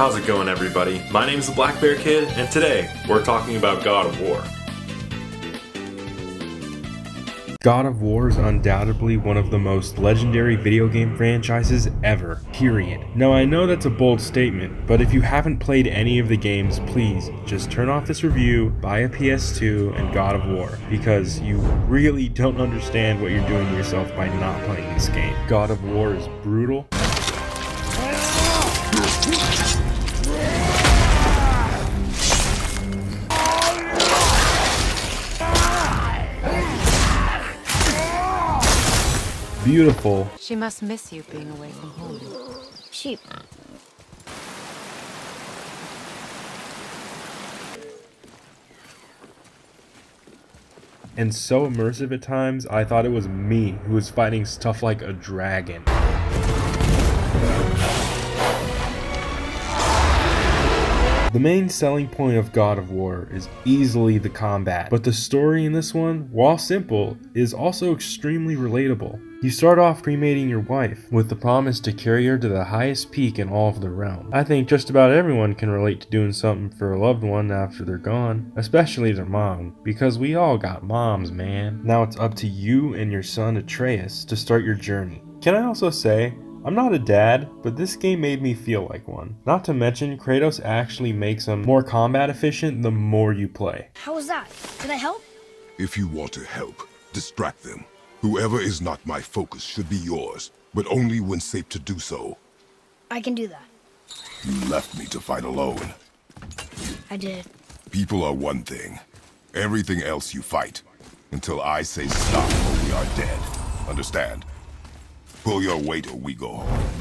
How's it going, everybody? My name is the Black Bear Kid, and today we're talking about God of War. God of War is undoubtedly one of the most legendary video game franchises ever, period. Now I know that's a bold statement, but if you haven't played any of the games, please just turn off this review, buy a PS2 and God of War, because you really don't understand what you're doing to yourself by not playing this game. God of War is brutal. Beautiful. She must miss you being away from home. Sheep. And so immersive at times, I thought it was me who was fighting stuff like a dragon. The main selling point of God of War is easily the combat, but the story in this one, while simple, is also extremely relatable. You start off cremating your wife, with the promise to carry her to the highest peak in all of the realm. I think just about everyone can relate to doing something for a loved one after they're gone, especially their mom, because we all got moms, man. Now it's up to you and your son Atreus to start your journey. Can I also say, I'm not a dad, but this game made me feel like one. Not to mention, Kratos actually makes him more combat efficient the more you play. How was that? Did I help? If you want to help, distract them. Whoever is not my focus should be yours, but only when safe to do so. I can do that. You left me to fight alone. I did. People are one thing. Everything else you fight. Until I say stop or we are dead. Understand? Pull your weight or we go home.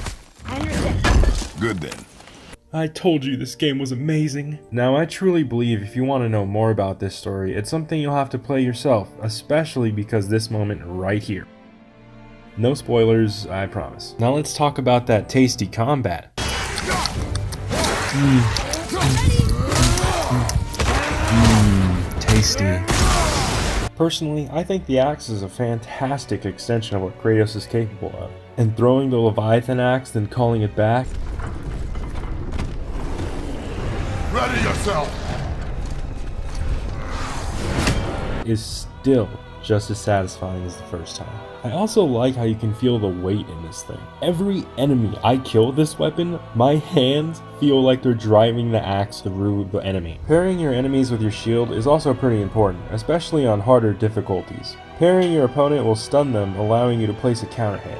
I understand. Good then. I told you this game was amazing. Now I truly believe if you want to know more about this story, it's something you'll have to play yourself, especially because this moment right here. No spoilers, I promise. Now let's talk about that tasty combat. Tasty. Personally, I think the axe is a fantastic extension of what Kratos is capable of. And throwing the Leviathan axe, then calling it back, Ready yourself! is still just as satisfying as the first time. I also like how you can feel the weight in this thing. Every enemy I kill with this weapon, my hands feel like they're driving the axe through the enemy. Pairing your enemies with your shield is also pretty important, especially on harder difficulties. Pairing your opponent will stun them, allowing you to place a counter hit.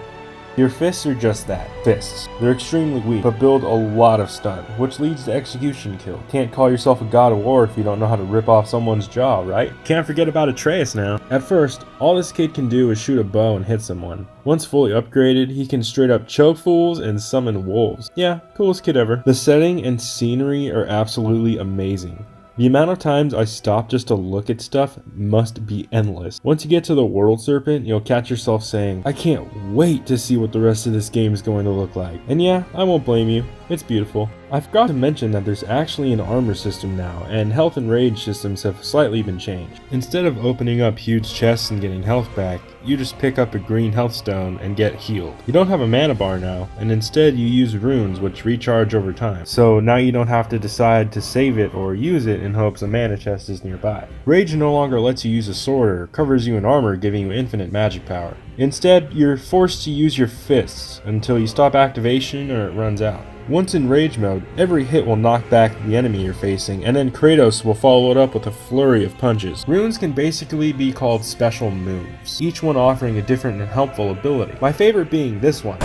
Your fists are just that, fists. They're extremely weak, but build a lot of stun, which leads to execution kill. Can't call yourself a God of War if you don't know how to rip off someone's jaw, right? Can't forget about Atreus now. At first, all this kid can do is shoot a bow and hit someone. Once fully upgraded, he can straight up choke fools and summon wolves. Yeah, coolest kid ever. The setting and scenery are absolutely amazing. The amount of times I stop just to look at stuff must be endless. Once you get to the World Serpent, you'll catch yourself saying, I can't wait to see what the rest of this game is going to look like. And yeah, I won't blame you. It's beautiful. I forgot to mention that there's actually an armor system now, and health and rage systems have slightly been changed. Instead of opening up huge chests and getting health back, you just pick up a green health stone and get healed. You don't have a mana bar now, and instead you use runes which recharge over time. So now you don't have to decide to save it or use it in hopes a mana chest is nearby. Rage no longer lets you use a sword or covers you in armor, giving you infinite magic power. Instead, you're forced to use your fists until you stop activation or it runs out. Once in rage mode, every hit will knock back the enemy you're facing, and then Kratos will follow it up with a flurry of punches. Runes can basically be called special moves, each one offering a different and helpful ability. My favorite being this one.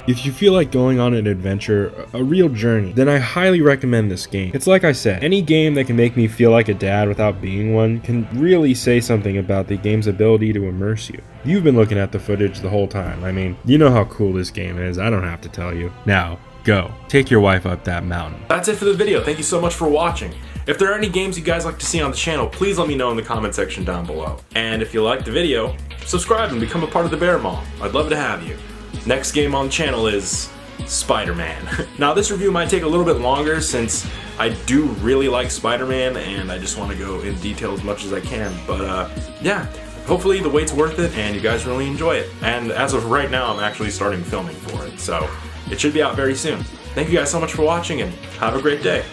If you feel like going on an adventure, a real journey, then I highly recommend this game. It's like I said, any game that can make me feel like a dad without being one can really say something about the game's ability to immerse you. You've been looking at the footage the whole time. I mean, you know how cool this game is, I don't have to tell you. Now, go. Take your wife up that mountain. That's it for the video. Thank you so much for watching. If there are any games you guys like to see on the channel, please let me know in the comment section down below. And if you liked the video, subscribe and become a part of the Bear Mall. I'd love to have you. Next game on the channel is Spider-Man. Now this review might take a little bit longer since I do really like Spider-Man and I just want to go in detail as much as I can, but yeah, hopefully the wait's worth it and you guys really enjoy it. And as of right now, I'm actually starting filming for it, so It should be out very soon. Thank you guys so much for watching, and have a great day.